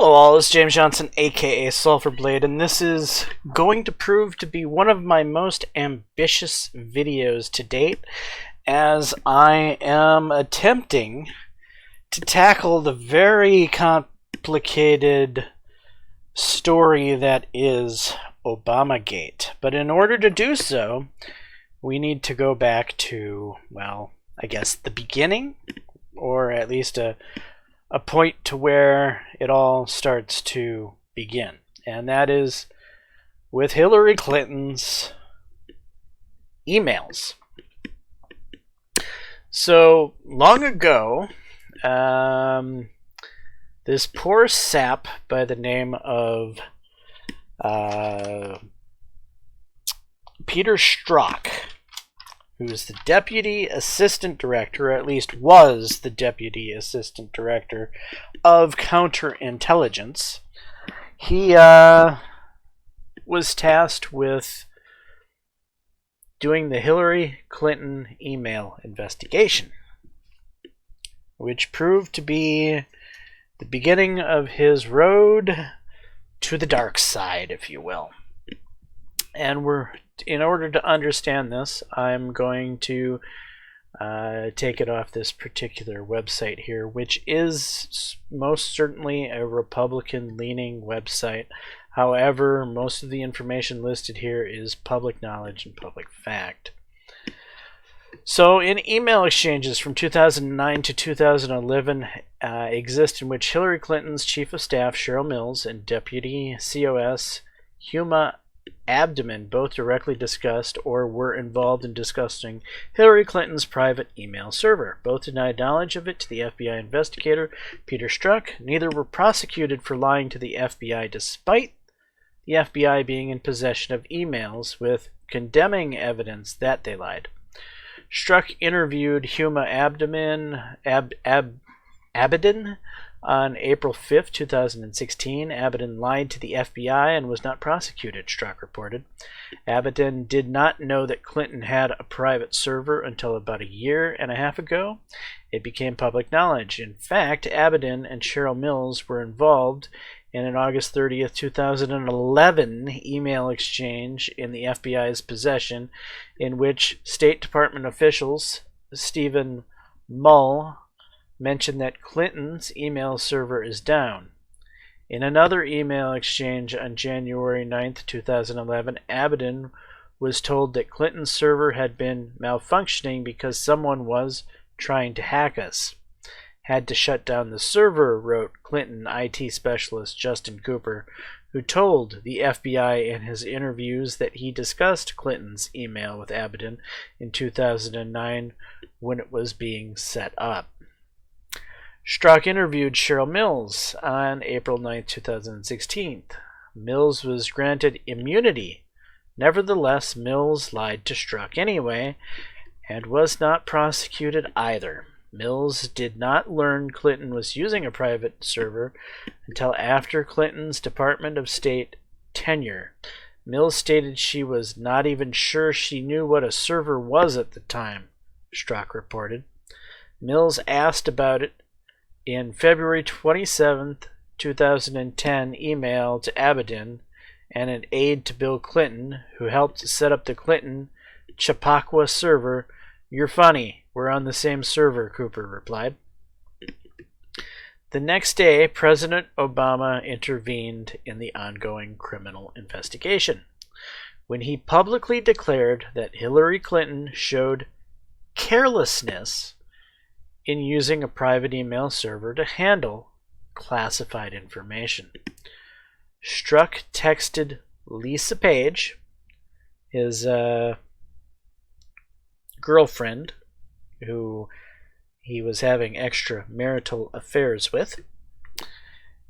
Hello all, it's James Johnson, aka Sulphur Blade, and this is going to prove to be one of my most ambitious videos to date, as I am attempting to tackle the very complicated story that is Obamagate. But in order to do so, we need to go back to, well, I guess the beginning, or at least a point to where it all starts to begin. And that is with Hillary Clinton's emails. So, long ago, this poor sap by the name of Peter Strzok, who's the Deputy Assistant Director, or at least was the Deputy Assistant Director of Counterintelligence, he was tasked with doing the Hillary Clinton email investigation, which proved to be the beginning of his road to the dark side, if you will. And in order to understand this, I'm going to take it off this particular website here, which is most certainly a Republican-leaning website. However, most of the information listed here is public knowledge and public fact. So, in email exchanges from 2009 to 2011 exist in which Hillary Clinton's Chief of Staff, Cheryl Mills, and Deputy COS, Huma Abdomen both directly discussed or were involved in discussing Hillary Clinton's private email server. Both denied knowledge of it to the FBI investigator, Peter Strzok. Neither were prosecuted for lying to the FBI, despite the FBI being in possession of emails with condemning evidence that they lied. Strzok interviewed Huma Abedin on April 5, 2016. Abedin lied to the FBI and was not prosecuted, Strzok reported. Abedin did not know that Clinton had a private server until about a year and a half ago. It became public knowledge. In fact, Abedin and Cheryl Mills were involved in an August 30, 2011 email exchange in the FBI's possession, in which State Department officials Stephen Mull mentioned that Clinton's email server is down. In another email exchange on January 9, 2011, Abedin was told that Clinton's server had been malfunctioning because someone was trying to hack us. Had to shut down the server, wrote Clinton IT specialist Justin Cooper, who told the FBI in his interviews that he discussed Clinton's email with Abedin in 2009 when it was being set up. Strzok interviewed Cheryl Mills on April 9, 2016. Mills was granted immunity. Nevertheless, Mills lied to Strzok anyway and was not prosecuted either. Mills did not learn Clinton was using a private server until after Clinton's Department of State tenure. Mills stated she was not even sure she knew what a server was at the time, Strzok reported. Mills asked about it in February 27, 2010 email to Abedin and an aide to Bill Clinton, who helped set up the Clinton Chappaqua server. "You're funny. We're on the same server," Cooper replied. The next day, President Obama intervened in the ongoing criminal investigation when he publicly declared that Hillary Clinton showed carelessness in using a private email server to handle classified information. Strzok texted Lisa Page, his girlfriend, who he was having extramarital affairs with,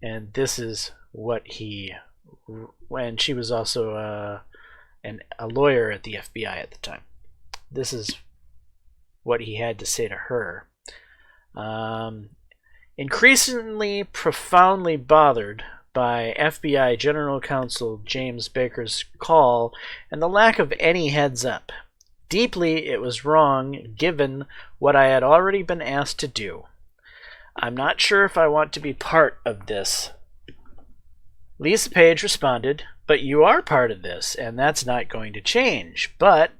and this is what and she was also a lawyer at the FBI at the time. This is what he had to say to her. Increasingly profoundly bothered by FBI General Counsel Jaames Baker's call and the lack of any heads up. Deeply, it was wrong given what I had already been asked to do. I'm not sure if I want to be part of this Lisa Page responded, "But you are part of this, and that's not going to change. But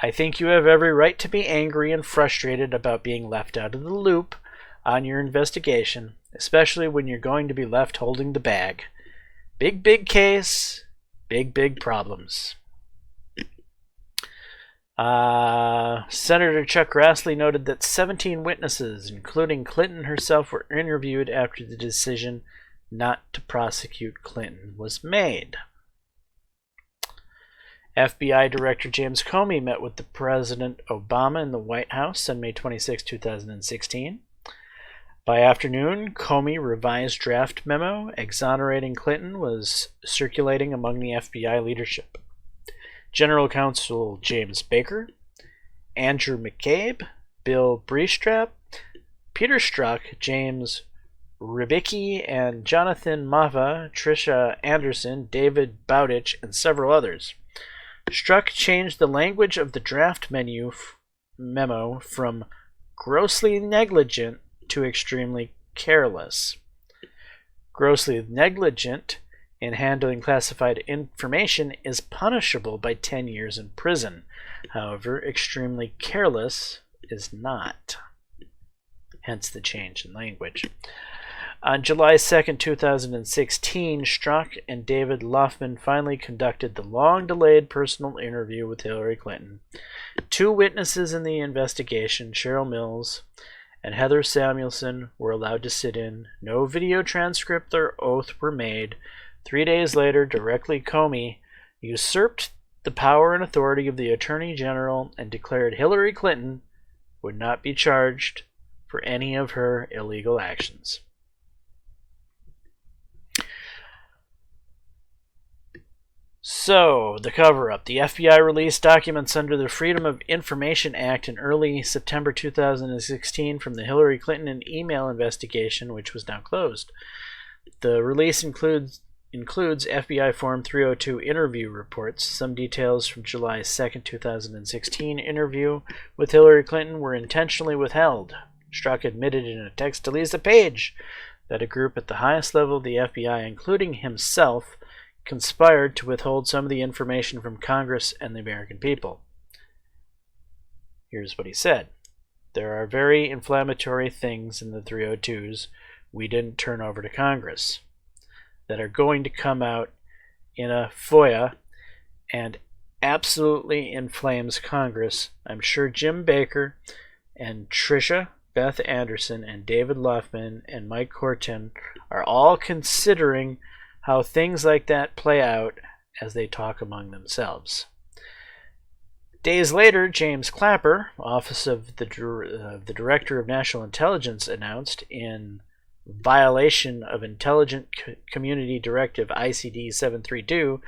I think you have every right to be angry and frustrated about being left out of the loop on your investigation, especially when you're going to be left holding the bag. Big case, big problems." Senator Chuck Grassley noted that 17 witnesses, including Clinton herself, were interviewed after the decision not to prosecute Clinton was made. FBI Director James Comey met with the President Obama in the White House on May 26, 2016. By afternoon, Comey revised draft memo exonerating Clinton was circulating among the FBI leadership. General Counsel James Baker, Andrew McCabe, Bill Breestrap, Peter Strzok, James Rybicki, and Jonathan Mava, Tricia Anderson, David Bowditch, and several others. Strzok changed the language of the draft memo from grossly negligent to extremely careless. Grossly negligent in handling classified information is punishable by 10 years in prison. However, extremely careless is not. Hence the change in language. On July 2, 2016, Strzok and David Loffman finally conducted the long-delayed personal interview with Hillary Clinton. Two witnesses in the investigation, Cheryl Mills and Heather Samuelson, were allowed to sit in. No video transcript or oath were made. 3 days later, Director Comey usurped the power and authority of the Attorney General and declared Hillary Clinton would not be charged for any of her illegal actions. So, the cover-up. The FBI released documents under the Freedom of Information Act in early September 2016 from the Hillary Clinton and email investigation, which was now closed. The release includes FBI Form 302 interview reports. Some details from July 2, 2016 interview with Hillary Clinton were intentionally withheld. Strzok admitted in a text to Lisa Page that a group at the highest level of the FBI, including himself, conspired to withhold some of the information from Congress and the American people. Here's what he said. "There are very inflammatory things in the 302s we didn't turn over to Congress that are going to come out in a FOIA and absolutely inflames Congress. I'm sure Jim Baker and Tricia Beth Anderson and David Loffman and Mike Horton are all considering how things like that play out as they talk among themselves." Days later, James Clapper, Office of the Director of National Intelligence, announced, in violation of Intelligence Community Directive ICD 732,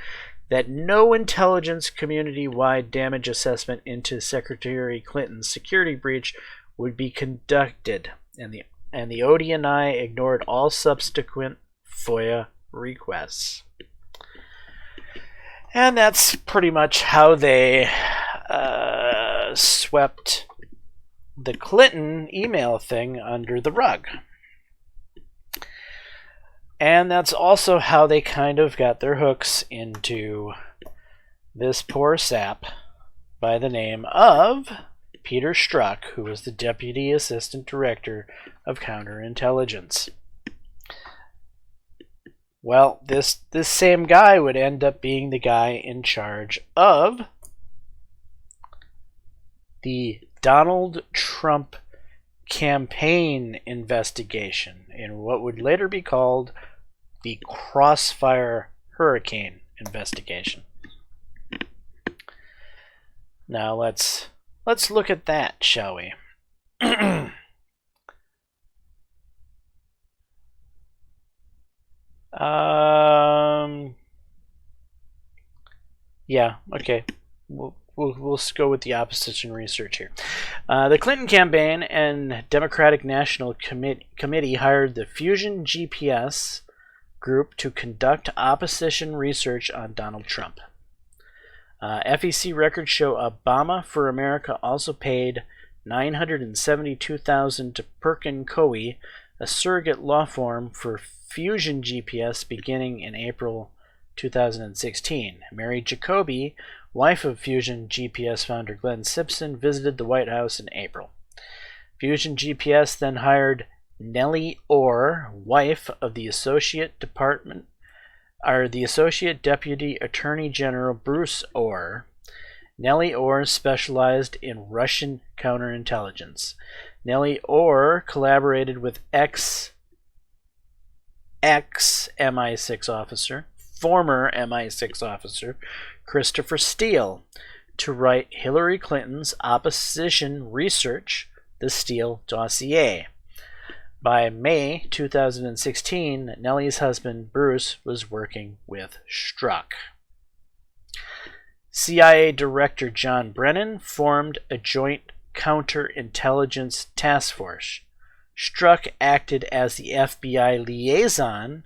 that no intelligence community-wide damage assessment into Secretary Clinton's security breach would be conducted, and the ODNI ignored all subsequent FOIA requests. And that's pretty much how they swept the Clinton email thing under the rug. And that's also how they kind of got their hooks into this poor sap by the name of Peter Strzok, who was the Deputy Assistant Director of Counterintelligence. Well, this same guy would end up being the guy in charge of the Donald Trump campaign investigation in what would later be called the Crossfire Hurricane investigation. Now let's look at that, shall we? Yeah, okay. We'll go with the opposition research here. The Clinton campaign and Democratic National Committee hired the Fusion GPS group to conduct opposition research on Donald Trump. FEC records show Obama for America also paid $972,000 to Perkin Coie, a surrogate law firm for Fusion GPS beginning in April 2016. Mary Jacoby, wife of Fusion GPS founder Glenn Simpson, visited the White House in April. Fusion GPS then hired Nellie Orr, wife of the Associate Deputy Attorney General Bruce Orr. Nellie Orr specialized in Russian counterintelligence. Nellie Orr collaborated with ex-MI6 officer, former MI6 officer, Christopher Steele, to write Hillary Clinton's opposition research, the Steele dossier. By May 2016, Nellie's husband, Bruce, was working with Strzok. CIA Director John Brennan formed a joint counterintelligence task force. Strzok acted as the FBI liaison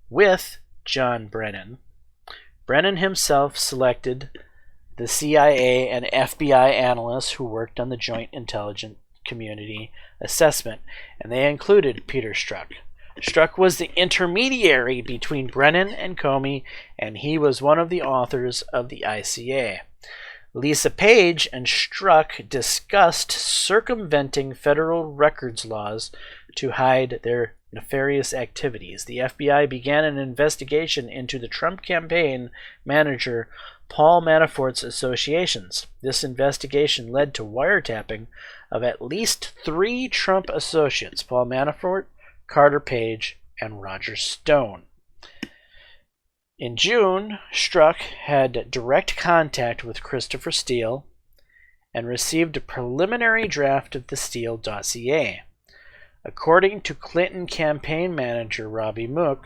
with John Brennan. Brennan himself selected the CIA and FBI analysts who worked on the Joint Intelligence Community Assessment, and they included Peter Strzok. Strzok was the intermediary between Brennan and Comey, and he was one of the authors of the ICA. Lisa Page and Strzok discussed circumventing federal records laws to hide their nefarious activities. The FBI began an investigation into the Trump campaign manager Paul Manafort's associations. This investigation led to wiretapping of at least 3 Trump associates: Paul Manafort, Carter Page, and Roger Stone. In June, Strzok had direct contact with Christopher Steele and received a preliminary draft of the Steele dossier. According to Clinton campaign manager Robbie Mook,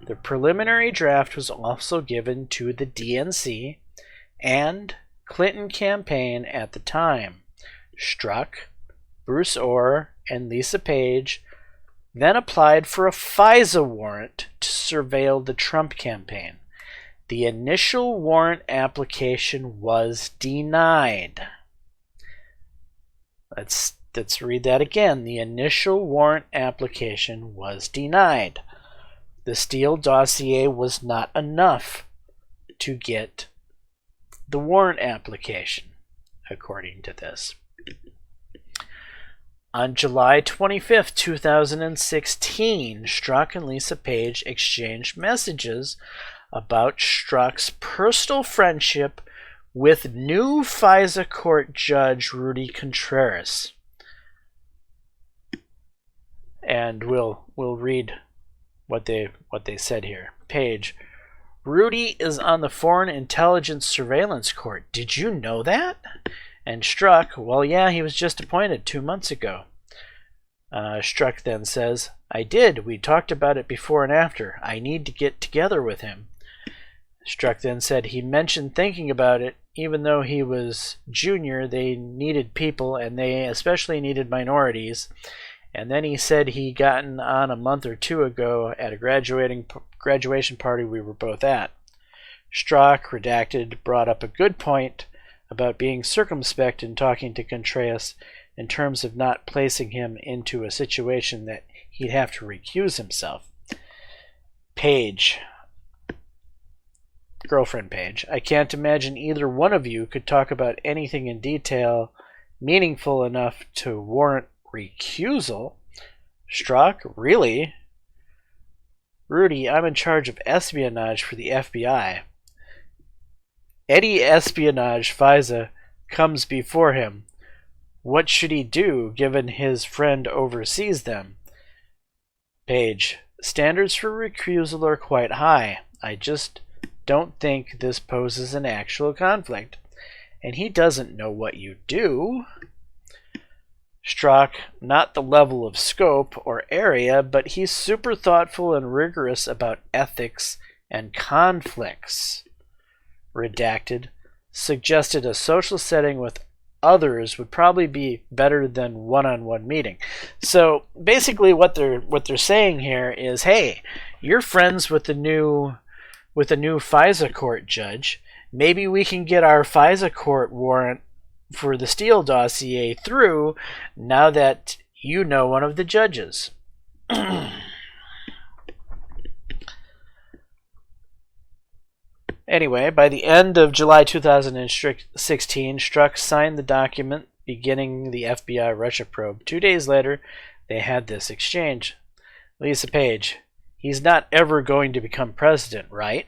the preliminary draft was also given to the DNC and Clinton campaign at the time. Strzok, Bruce Orr, and Lisa Page then applied for a FISA warrant to surveil the Trump campaign. The initial warrant application was denied. Let's read that again. The initial warrant application was denied. The Steele dossier was not enough to get the warrant application, according to this. On July 25, 2016, Strzok and Lisa Page exchanged messages about Strzok's personal friendship with new FISA court judge Rudy Contreras. And we'll read what they said here. Page: Rudy is on the Foreign Intelligence Surveillance Court. Did you know that? And Strzok: well, yeah, he was just appointed 2 months ago. Strzok then says, I did. We talked about it before and after. I need to get together with him. Strzok then said he mentioned thinking about it. Even though he was junior, they needed people, and they especially needed minorities. And then he said he gotten on a month or 2 ago at a graduation party we were both at. Strzok, redacted, brought up a good point about being circumspect in talking to Contreras in terms of not placing him into a situation that he'd have to recuse himself. Page, girlfriend Page: I can't imagine either one of you could talk about anything in detail meaningful enough to warrant recusal. Strzok: really? Rudy: I'm in charge of espionage for the FBI. Any espionage FISA comes before him. What should he do, given his friend oversees them? Page: standards for recusal are quite high. I just don't think this poses an actual conflict. And he doesn't know what you do. Strzok: not the level of scope or area, but he's super thoughtful and rigorous about ethics and conflicts. Redacted, suggested a social setting with others would probably be better than one-on-one meeting. So basically what they're saying here is, hey, you're friends with the new FISA court judge. Maybe we can get our FISA court warrant for the Steele dossier through now that you know one of the judges. Anyway, by the end of July 2016, Strzok signed the document beginning the FBI Russia probe. 2 days later, they had this exchange. Lisa Page, he's not ever going to become president, right?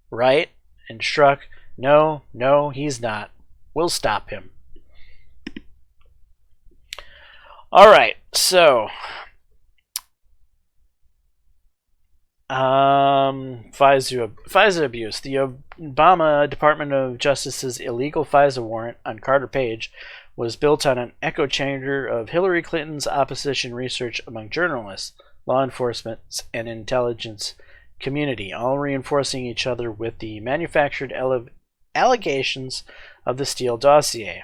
Right? And Strzok, no, he's not. We'll stop him. All right, so FISA abuse. The Obama Department of Justice's illegal FISA warrant on Carter Page was built on an echo chamber of Hillary Clinton's opposition research among journalists, law enforcement, and intelligence community, all reinforcing each other with the manufactured allegations of the Steele dossier.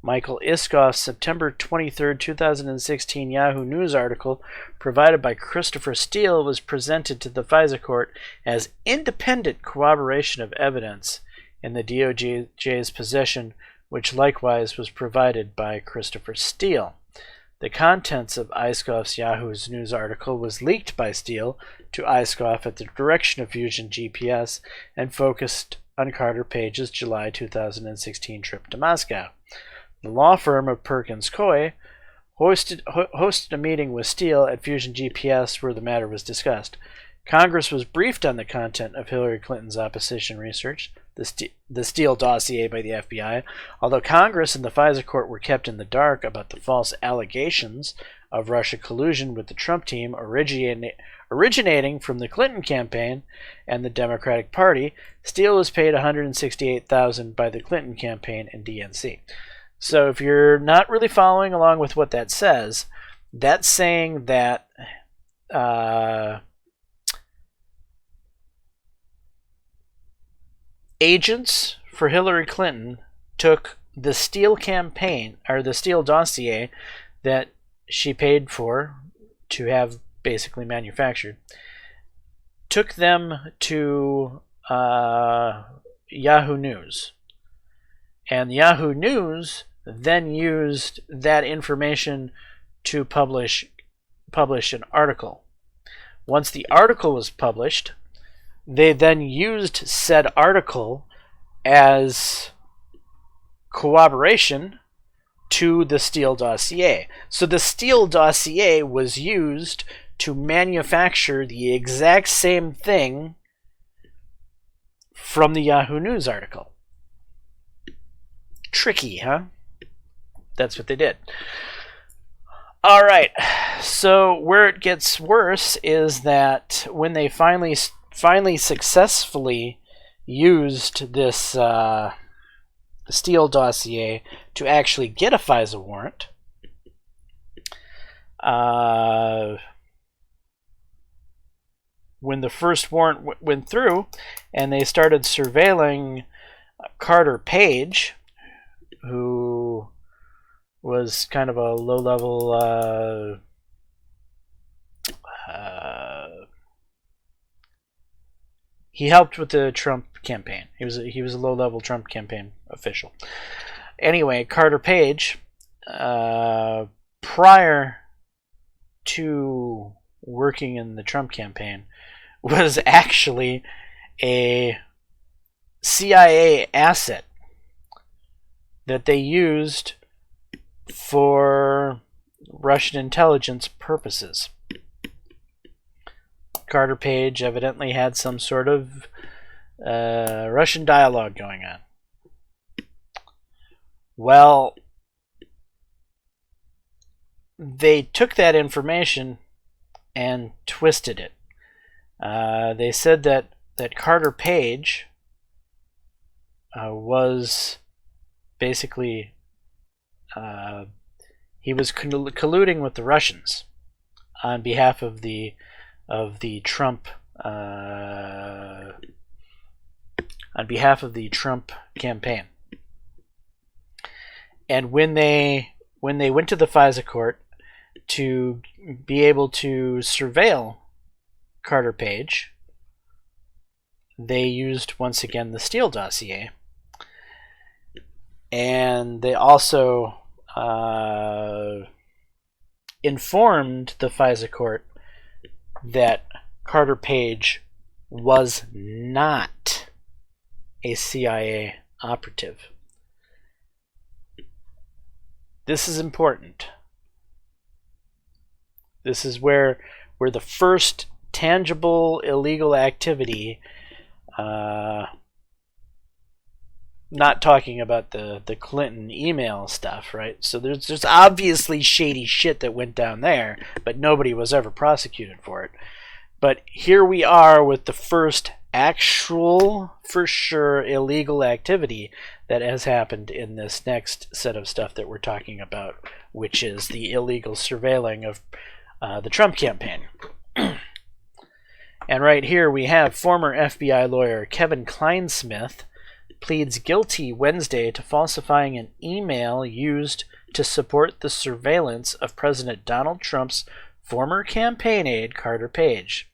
Michael Iskoff's September 23, 2016 Yahoo News article provided by Christopher Steele was presented to the FISA court as independent corroboration of evidence in the DOJ's possession, which likewise was provided by Christopher Steele. The contents of Iskoff's Yahoo News article was leaked by Steele to Iskoff at the direction of Fusion GPS and focused on Carter Page's July 2016 trip to Moscow. The law firm of Perkins Coie hosted a meeting with Steele at Fusion GPS where the matter was discussed. Congress was briefed on the content of Hillary Clinton's opposition research, the Steele dossier by the FBI, although Congress and the FISA court were kept in the dark about the false allegations of Russia collusion with the Trump team originating from the Clinton campaign and the Democratic Party. Steele was paid $168,000 by the Clinton campaign and DNC. So if you're not really following along with what that says, that's saying that agents for Hillary Clinton took the Steele campaign, or the Steele dossier that she paid for to have basically manufactured, took them to Yahoo News. And Yahoo News then used that information to publish an article. Once the article was published, they then used said article as corroboration to the Steele dossier. So the Steele dossier was used to manufacture the exact same thing from the Yahoo News article. Tricky, huh? That's what they did. All right. So where it gets worse is that when they finally successfully used this Steele dossier to actually get a FISA warrant, when the first warrant went through and they started surveilling Carter Page, who was kind of a low-level he helped with the Trump campaign. He was a low-level Trump campaign official. Anyway, Carter Page, prior to working in the Trump campaign, was actually a CIA asset that they used for Russian intelligence purposes. Carter Page evidently had some sort of Russian dialogue going on. Well, they took that information and twisted it. They said that Carter Page was basically he was colluding with the Russians on behalf of the Trump campaign. And when they went to the FISA court to be able to surveil Carter Page, they used once again the Steele dossier. And they also informed the FISA court that Carter Page was not a CIA operative. This is important. This is where the first tangible illegal activity, not talking about the Clinton email stuff, right? So there's obviously shady shit that went down there, but nobody was ever prosecuted for it. But here we are with the first actual, for sure, illegal activity that has happened in this next set of stuff that we're talking about, which is the illegal surveilling of the Trump campaign. And right here we have former FBI lawyer Kevin Clinesmith pleads guilty Wednesday to falsifying an email used to support the surveillance of President Donald Trump's former campaign aide Carter Page.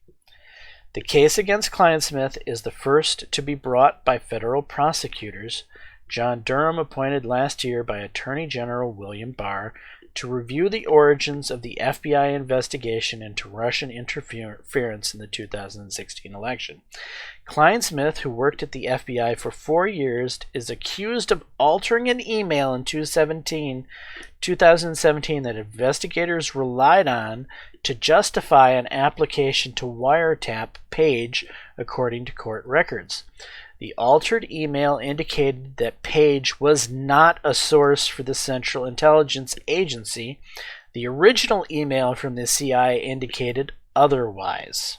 The case against Clinesmith is the first to be brought by federal prosecutors, John Durham appointed last year by Attorney General William Barr to review the origins of the FBI investigation into Russian interference in the 2016 election. Clinesmith, who worked at the FBI for 4 years, is accused of altering an email in 2017 that investigators relied on to justify an application to wiretap Page, according to court records. The altered email indicated that Page was not a source for the Central Intelligence Agency. The original email from the CIA indicated otherwise.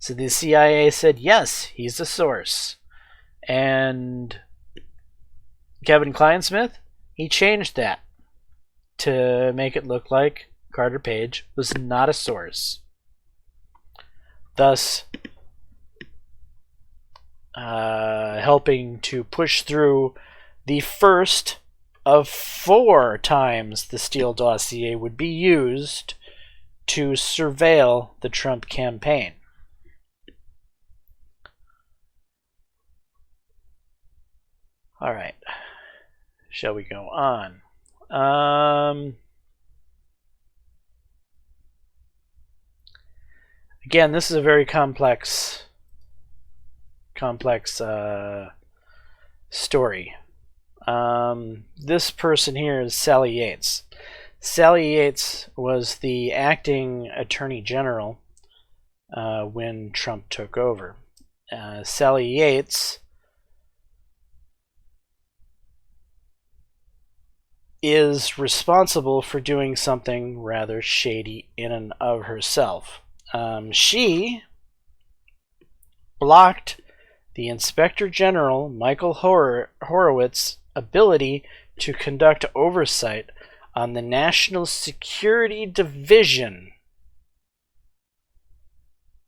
So the CIA said, yes, he's a source. And Kevin Clinesmith, he changed that to make it look like Carter Page was not a source. Thus, helping to push through the first of 4 times the Steele dossier would be used to surveil the Trump campaign. All right. Shall we go on? Again, this is a very complex story. This person here is Sally Yates. Sally Yates was the acting attorney general when Trump took over. Sally Yates is responsible for doing something rather shady in and of herself. She blocked the Inspector General, Michael Horowitz's ability to conduct oversight on the National Security Division.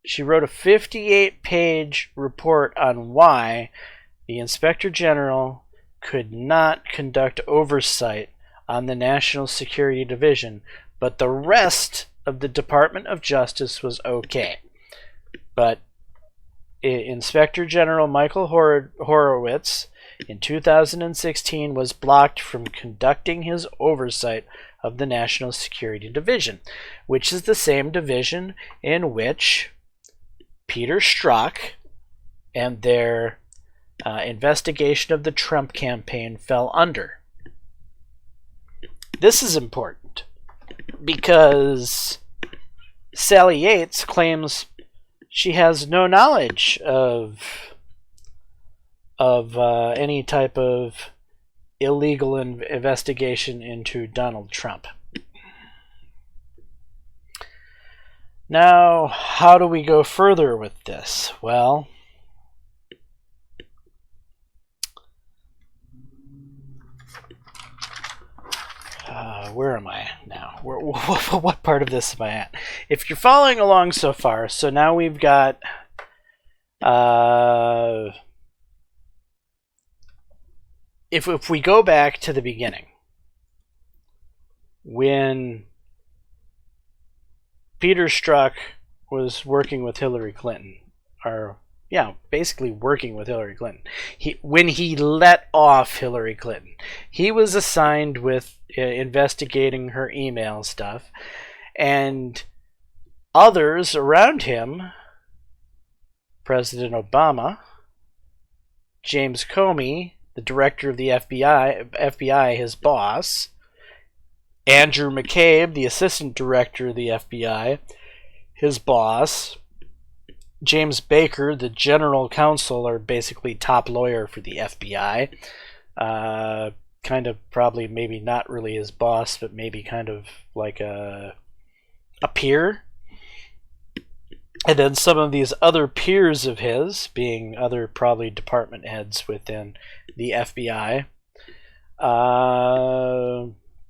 She wrote a 58-page report on why the Inspector General could not conduct oversight on the National Security Division, but the rest of the Department of Justice was okay. But Inspector General Michael Horowitz in 2016 was blocked from conducting his oversight of the National Security Division, which is the same division in which Peter Strzok and their investigation of the Trump campaign fell under. This is important because Sally Yates claims she has no knowledge of any type of illegal investigation into Donald Trump. Now, how do we go further with this? Well, where am I now? What part of this am I at? If you're following along so far, so now we've got if we go back to the beginning, when Peter Strzok was working with Hillary Clinton, basically working with Hillary Clinton. When he let off Hillary Clinton, he was assigned with investigating her email stuff, And others around him, President Obama, James Comey, the director of the FBI, his boss, Andrew McCabe, the assistant director of the FBI, his boss, James Baker, the general counsel, or basically top lawyer for the FBI, kind of probably maybe not really his boss, but maybe kind of like a peer. And then some of these other peers of his, being other probably department heads within the FBI,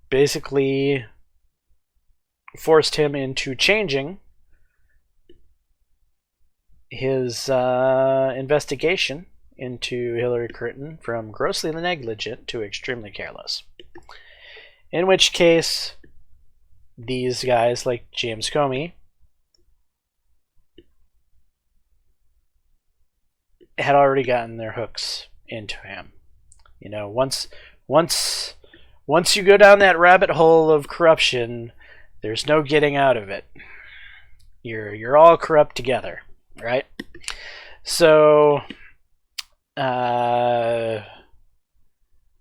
basically forced him into changing his investigation into Hillary Clinton from grossly negligent to extremely careless. In which case, these guys like James Comey had already gotten their hooks into him. You know, once you go down that rabbit hole of corruption, there's no getting out of it. You're all corrupt together, right? So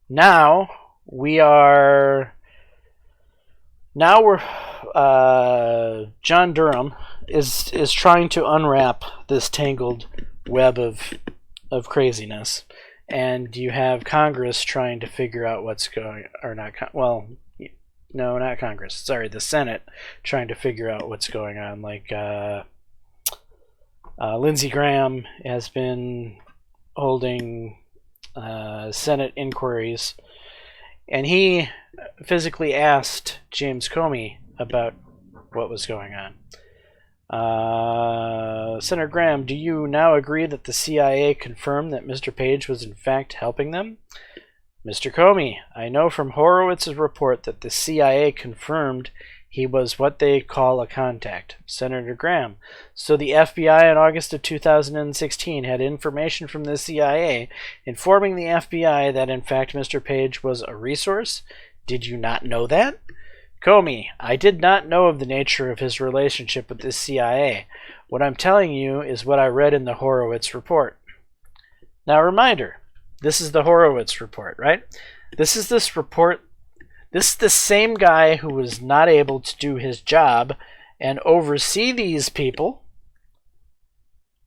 now John Durham is trying to unwrap this tangled web of craziness, and you have Congress trying to figure out what's going, or not. No, not Congress. Sorry, the Senate trying to figure out what's going on. Like Lindsey Graham has been holding Senate inquiries, and he physically asked James Comey about what was going on. Senator Graham, do you now agree that the CIA confirmed that Mr. Page was in fact helping them? Mr. Comey, I know from Horowitz's report that the CIA confirmed he was what they call a contact. Senator Graham, so the FBI in August of 2016 had information from the CIA informing the FBI that in fact Mr. Page was a resource? Did you not know that? Comey, I did not know of the nature of his relationship with the CIA. What I'm telling you is what I read in the Horowitz report. Now, reminder, this is the Horowitz report, right? This is the same guy who was not able to do his job and oversee these people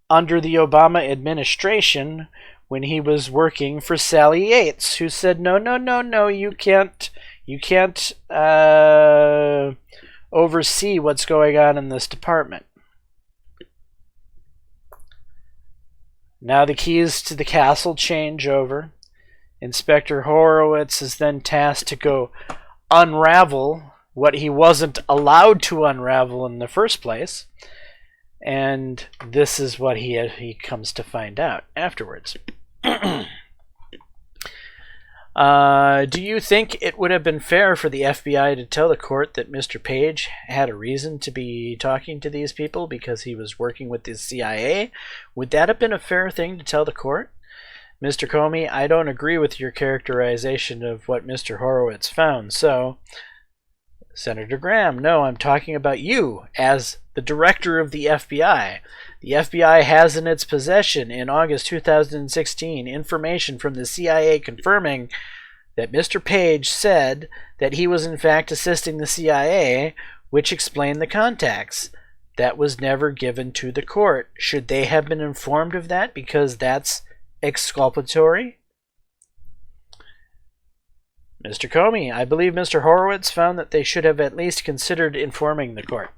under the Obama administration when he was working for Sally Yates, who said, no, you can't oversee what's going on in this department. Now the keys to the castle change over. Inspector Horowitz is then tasked to go unravel what he wasn't allowed to unravel in the first place. And this is what he comes to find out afterwards. Do you think it would have been fair for the FBI to tell the court that Mr. Page had a reason to be talking to these people because he was working with the CIA? Would that have been a fair thing to tell the court? Mr. Comey, I don't agree with your characterization of what Mr. Horowitz found, so... Senator Graham, no, I'm talking about you as the director of the FBI. The FBI has in its possession in August 2016 information from the CIA confirming that Mr. Page said that he was in fact assisting the CIA, which explained the contacts. That was never given to the court. Should they have been informed of that because that's exculpatory? Mr. Comey, I believe Mr. Horowitz found that they should have at least considered informing the court.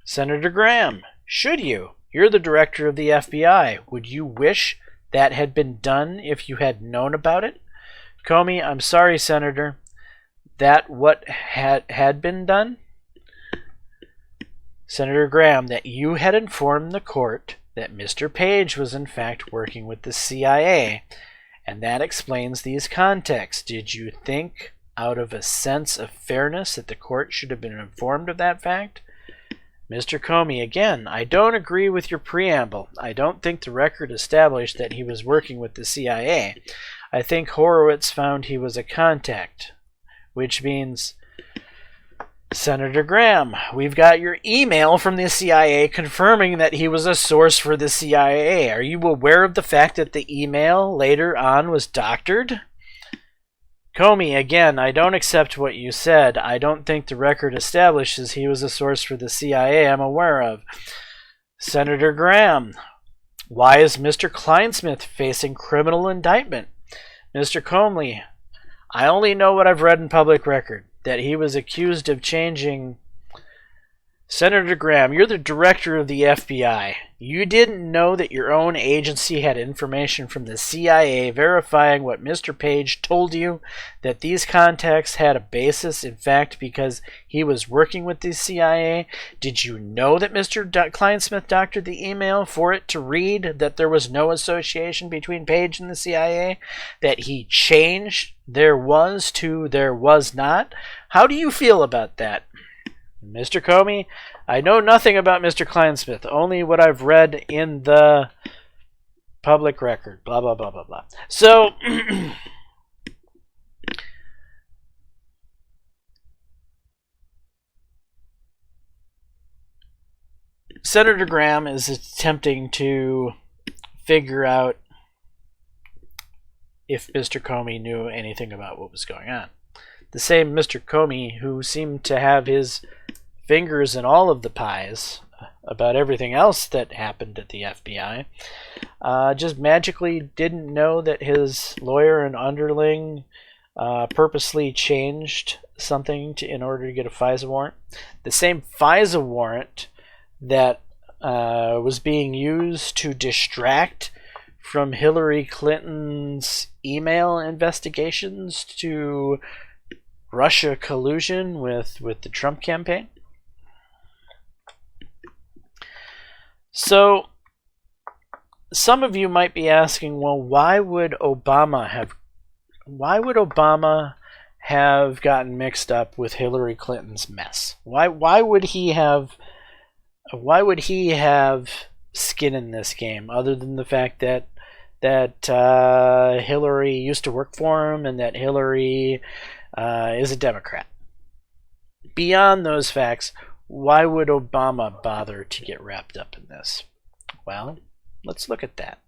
Senator Graham, should you? You're the director of the FBI. Would you wish that had been done if you had known about it? Comey, I'm sorry, Senator. That what had been done? Senator Graham, that you had informed the court that Mr. Page was in fact working with the CIA, and that explains these contexts. Did you think, out of a sense of fairness, that the court should have been informed of that fact? Mr. Comey, again, I don't agree with your preamble. I don't think the record established that he was working with the CIA. I think Horowitz found he was a contact, which means Senator Graham, we've got your email from the CIA confirming that he was a source for the CIA. Are you aware of the fact that the email later on was doctored? Comey, again, I don't accept what you said. I don't think the record establishes he was a source for the CIA I'm aware of. Senator Graham, why is Mr. Kleinsmith facing criminal indictment? Mr. Comey, I only know what I've read in public record, that he was accused of changing... Senator Graham, you're the director of the FBI. You didn't know that your own agency had information from the CIA verifying what Mr. Page told you, that these contacts had a basis, in fact, because he was working with the CIA? Did you know that Mr. Kleinsmith doctored the email for it to read that there was no association between Page and the CIA? That he changed there was to there was not? How do you feel about that? Mr. Comey, I know nothing about Mr. Kleinsmith, only what I've read in the public record. Blah, blah, blah, blah, blah. So, Senator Graham is attempting to figure out if Mr. Comey knew anything about what was going on. The same Mr. Comey who seemed to have his fingers in all of the pies about everything else that happened at the FBI, just magically didn't know that his lawyer and underling purposely changed something in order to get a FISA warrant. The same FISA warrant that was being used to distract from Hillary Clinton's email investigations to Russia collusion with the Trump campaign. So, some of you might be asking, well, why would Obama have gotten mixed up with Hillary Clinton's mess? Why would he have skin in this game, other than the fact that Hillary used to work for him and that Hillary is a Democrat? Beyond those facts, why would Obama bother to get wrapped up in this? Well, let's look at that.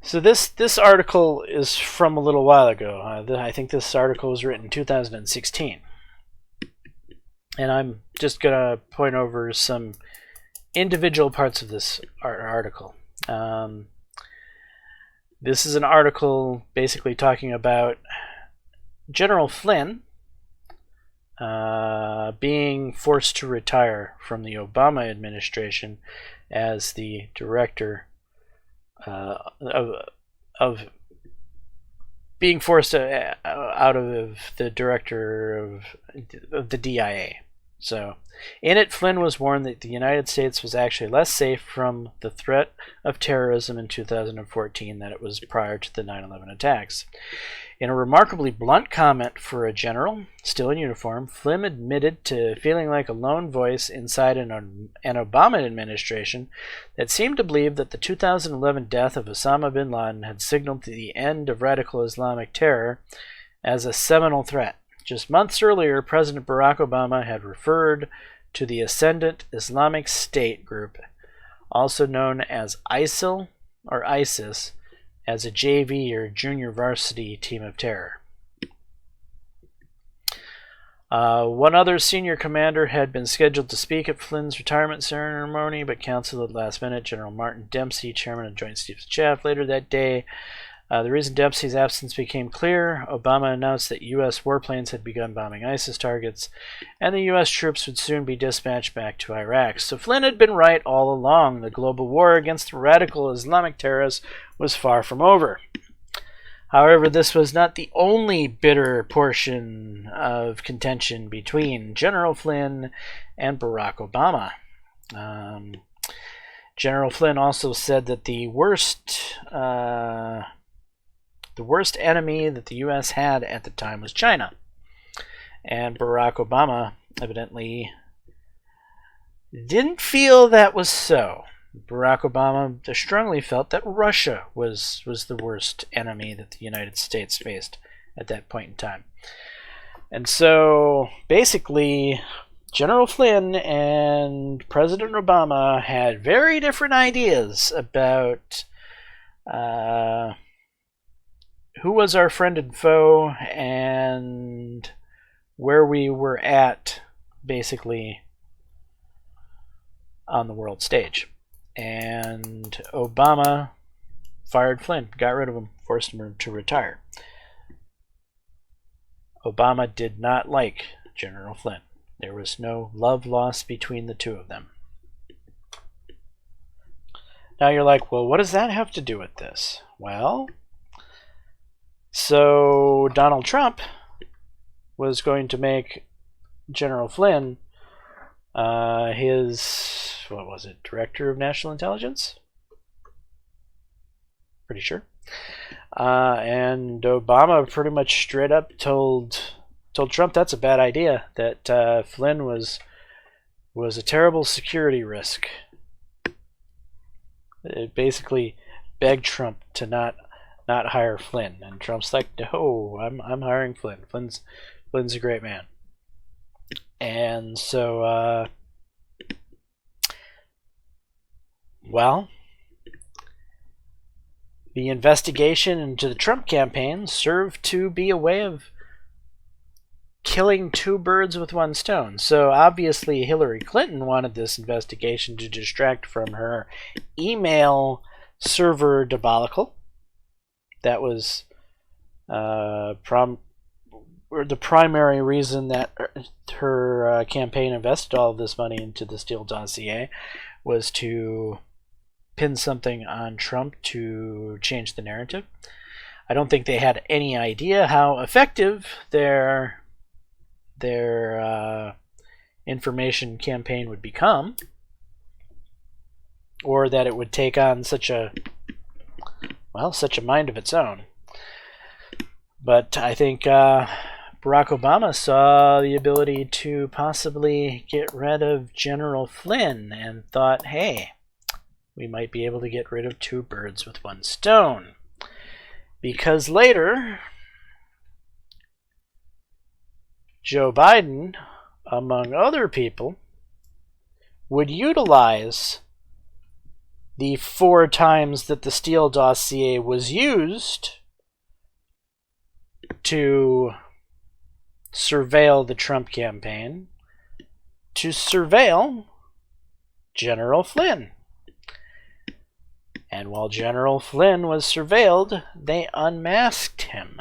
So this article is from a little while ago. I think this article was written in 2016. And I'm just going to point over some individual parts of this article. This is an article basically talking about General Flynn being forced to retire from the Obama administration as the director of being forced out of the director of the DIA. So, in it, Flynn was warned that the United States was actually less safe from the threat of terrorism in 2014 than it was prior to the 9/11 attacks. In a remarkably blunt comment for a general, still in uniform, Flynn admitted to feeling like a lone voice inside an Obama administration that seemed to believe that the 2011 death of Osama bin Laden had signaled the end of radical Islamic terror as a seminal threat. Just months earlier, President Barack Obama had referred to the Ascendant Islamic State group, also known as ISIL or ISIS, as a JV or junior varsity team of terror. One other senior commander had been scheduled to speak at Flynn's retirement ceremony, but canceled at the last minute. General Martin Dempsey, chairman of Joint Chiefs of Staff, later that day. The reason Dempsey's absence became clear: Obama announced that U.S. warplanes had begun bombing ISIS targets, and the U.S. troops would soon be dispatched back to Iraq. So Flynn had been right all along. The global war against the radical Islamic terrorists was far from over. However, this was not the only bitter portion of contention between General Flynn and Barack Obama. General Flynn also said that the worst enemy that the U.S. had at the time was China. And Barack Obama evidently didn't feel that was so. Barack Obama strongly felt that Russia was the worst enemy that the United States faced at that point in time. And so basically, General Flynn and President Obama had very different ideas about who was our friend and foe and where we were at, basically, on the world stage. And Obama fired Flynn, got rid of him, forced him to retire. Obama did not like General Flynn. There was no love lost between the two of them. Now you're like, well, what does that have to do with this? Well, so Donald Trump was going to make General Flynn his, what was it, Director of National Intelligence? Pretty sure. And Obama pretty much straight up told Trump that's a bad idea, that Flynn was a terrible security risk. It basically begged Trump to not hire Flynn, and Trump's like, no, I'm hiring Flynn. Flynn's a great man. And so well, the investigation into the Trump campaign served to be a way of killing two birds with one stone. So obviously Hillary Clinton wanted this investigation to distract from her email server debacle. That was the primary reason that her campaign invested all of this money into the Steele dossier, was to pin something on Trump to change the narrative. I don't think they had any idea how effective their information campaign would become, or that it would take on such a mind of its own. But I think Barack Obama saw the ability to possibly get rid of General Flynn and thought, hey, we might be able to get rid of two birds with one stone. Because later, Joe Biden, among other people, would utilize the 4 times that the Steele dossier was used to surveil the Trump campaign, to surveil General Flynn. And while General Flynn was surveilled, they unmasked him.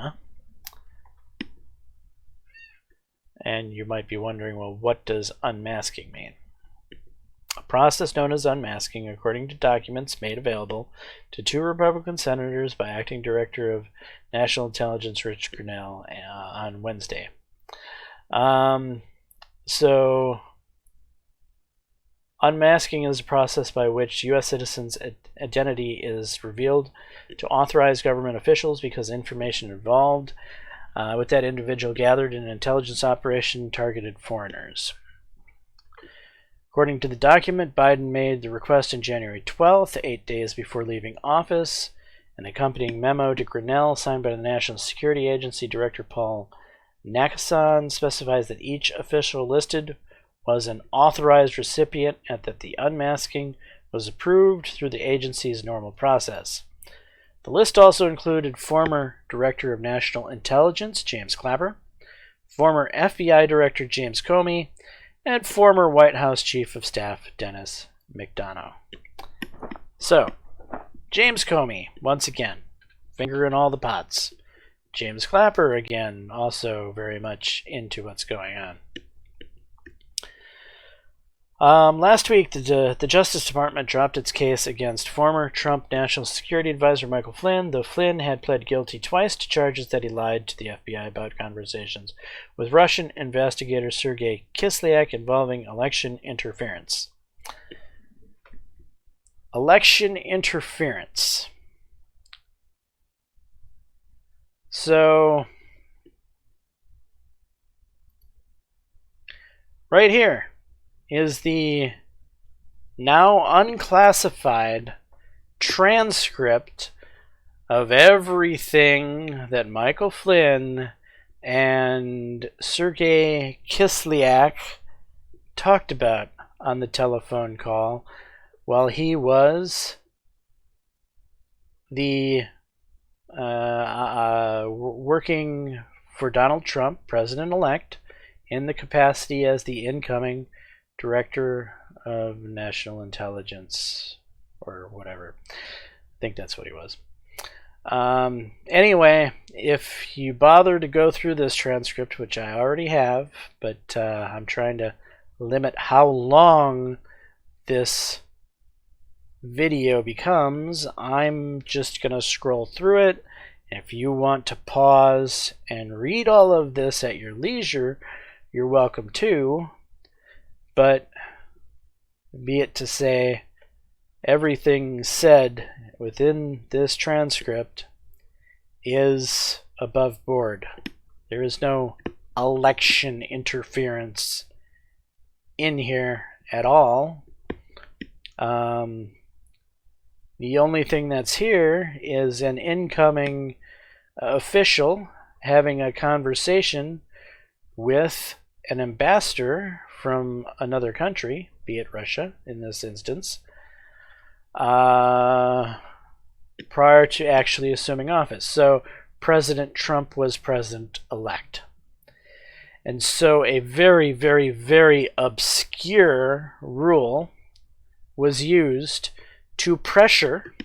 And you might be wondering, well, what does unmasking mean? A process known as unmasking, according to documents made available to 2 Republican senators by Acting Director of National Intelligence Rich Grinnell on Wednesday. So, unmasking is a process by which U.S. citizens' identity is revealed to authorized government officials because information involved with that individual gathered in an intelligence operation targeted foreigners. According to the document, Biden made the request on January 12th, 8 days before leaving office. An accompanying memo to Grinnell, signed by the National Security Agency Director Paul Nakasone, specifies that each official listed was an authorized recipient and that the unmasking was approved through the agency's normal process. The list also included former Director of National Intelligence James Clapper, former FBI Director James Comey, and former White House Chief of Staff Dennis McDonough. So, James Comey, once again, finger in all the pots. James Clapper, again, also very much into what's going on. Last week, the Justice Department dropped its case against former Trump National Security Advisor Michael Flynn, though Flynn had pled guilty twice to charges that he lied to the FBI about conversations with Russian investigator Sergei Kislyak involving election interference. Election interference. So, right here is the now unclassified transcript of everything that Michael Flynn and Sergei Kislyak talked about on the telephone call while he was the working for Donald Trump, president-elect, in the capacity as the incoming Director of National Intelligence, or whatever. I think that's what he was. Anyway, if you bother to go through this transcript, which I already have, but I'm trying to limit how long this video becomes, I'm just going to scroll through it. If you want to pause and read all of this at your leisure, you're welcome to. But be it to say, everything said within this transcript is above board. There is no election interference in here at all. The only thing that's here is an incoming official having a conversation with an ambassador from another country, be it Russia in this instance, prior to actually assuming office. So President Trump was president-elect. And so a very, very, very obscure rule was used to pressure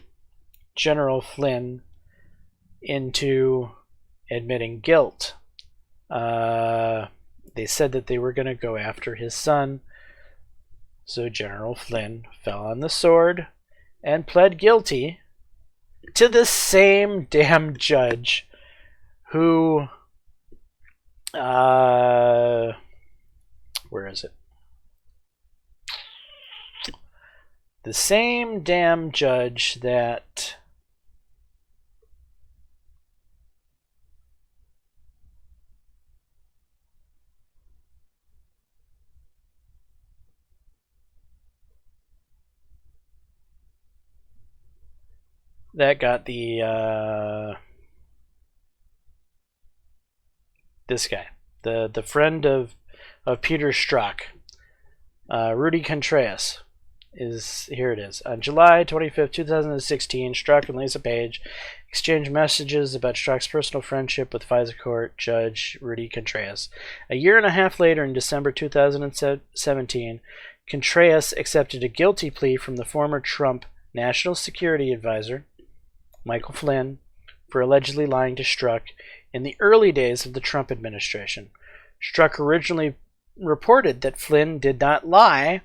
General Flynn into admitting guilt. They said that they were going to go after his son. So General Flynn fell on the sword and pled guilty to the same damn judge who, where is it? The same damn judge that got the this guy, the friend of Peter Strzok, Rudy Contreras. Here it is. On July 25th, 2016, Strzok and Lisa Page exchanged messages about Strzok's personal friendship with FISA court judge Rudy Contreras. A year and a half later, in December 2017, Contreras accepted a guilty plea from the former Trump National Security Advisor, Michael Flynn, for allegedly lying to Strzok in the early days of the Trump administration. Strzok originally reported that Flynn did not lie.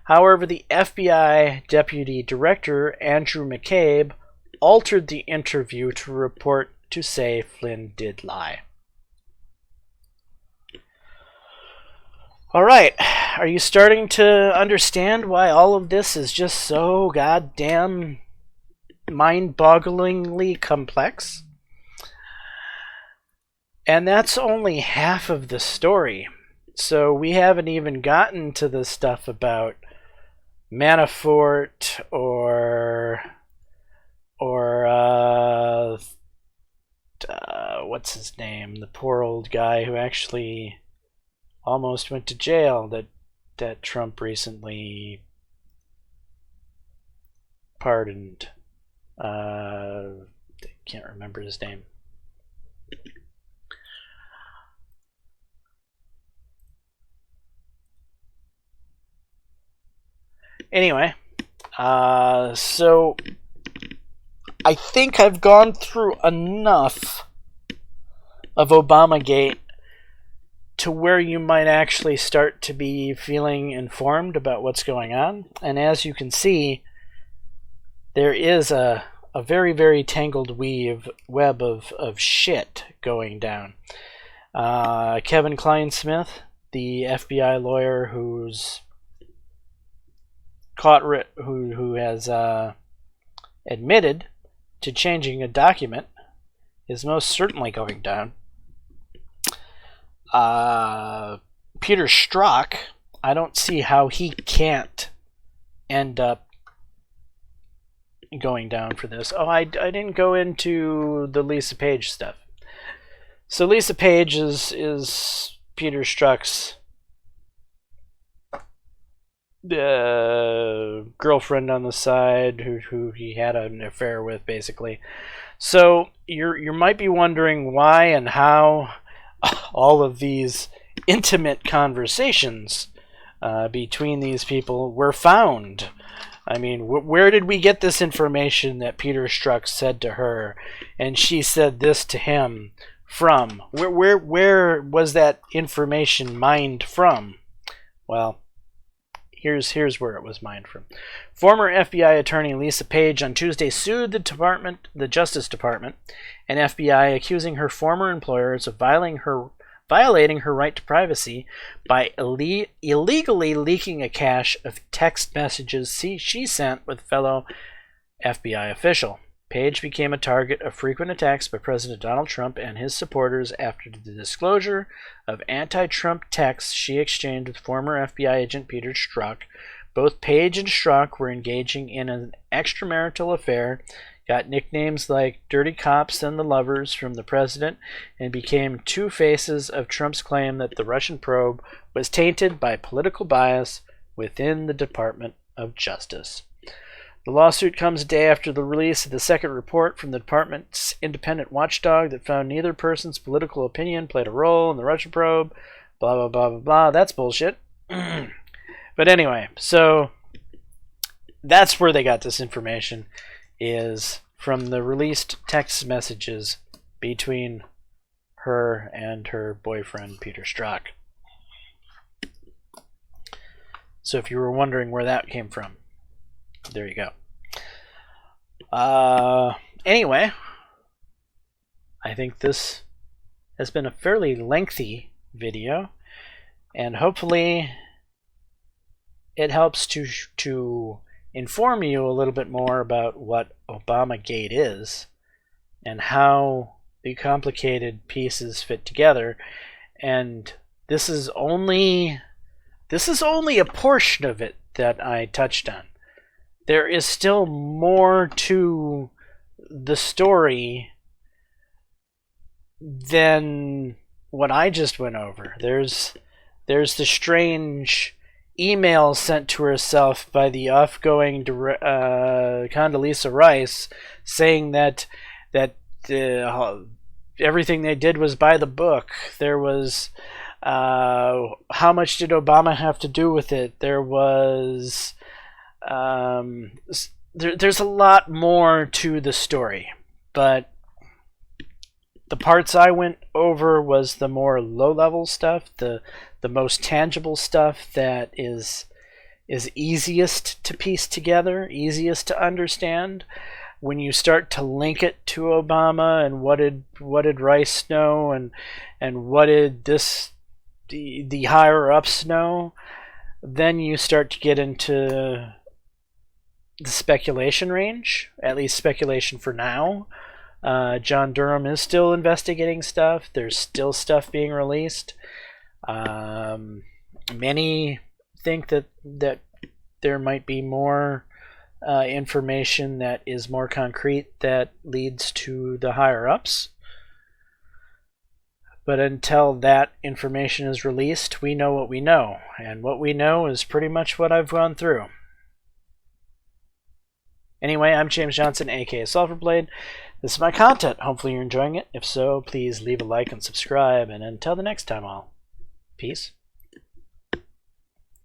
However, the FBI Deputy Director, Andrew McCabe, altered the interview to say Flynn did lie. All right, are you starting to understand why all of this is just so goddamn mind-bogglingly complex? And that's only half of the story. So we haven't even gotten to the stuff about Manafort or what's his name? The poor old guy who actually almost went to jail that Trump recently pardoned. I can't remember his name. Anyway, so I think I've gone through enough of Obamagate to where you might actually start to be feeling informed about what's going on. And as you can see, there is a very, very tangled web of shit going down. Kevin Kleinsmith, the FBI lawyer who's who has admitted to changing a document, is most certainly going down. Peter Strzok, I don't see how he can't end up going down for this. Oh, I didn't go into the Lisa Page stuff. So Lisa Page is Peter Strzok's girlfriend on the side, who he had an affair with, basically. So you might be wondering why and how all of these intimate conversations between these people were found. I mean, where did we get this information that Peter Strzok said to her, and she said this to him from? Where was that information mined from? Well, here's where it was mined from. Former FBI attorney Lisa Page on Tuesday sued the Justice Department and FBI, accusing her former employers of violating her right to privacy by illegally leaking a cache of text messages she sent with fellow FBI official. Page became a target of frequent attacks by President Donald Trump and his supporters after the disclosure of anti-Trump texts she exchanged with former FBI agent Peter Strzok. Both Page and Strzok were engaging in an extramarital affair, got nicknames like Dirty Cops and the Lovers from the president, and became two faces of Trump's claim that the Russian probe was tainted by political bias within the Department of Justice. The lawsuit comes a day after the release of the second report from the department's independent watchdog that found neither person's political opinion played a role in the Russian probe. Blah, blah, blah, blah, blah. That's bullshit. But anyway, so that's where they got this information, is from the released text messages between her and her boyfriend, Peter Strzok. So if you were wondering where that came from, there you go. Anyway, I think this has been a fairly lengthy video, and hopefully it helps to inform you a little bit more about what Obamagate is and how the complicated pieces fit together. And this is only a portion of it that I touched on. There is still more to the story than what I just went over. There's the strange email sent to herself by the outgoing Condoleezza Rice, saying that everything they did was by the book. There was how much did Obama have to do with it? There was there's a lot more to the story, but the parts I went over was the more low-level stuff, the most tangible stuff that is easiest to piece together, easiest to understand. When you start to link it to Obama and what did Rice know and what did the higher ups know, then you start to get into the speculation range, at least speculation for now. John Durham is still investigating stuff. There's still stuff being released. Many think that there might be more information that is more concrete that leads to the higher ups. But until that information is released, we know what we know. And what we know is pretty much what I've gone through. Anyway, I'm Jaames Johnson, aka Sulfurblade. This is my content. Hopefully you're enjoying it. If so, please leave a like and subscribe. And until the next time, all. Peace.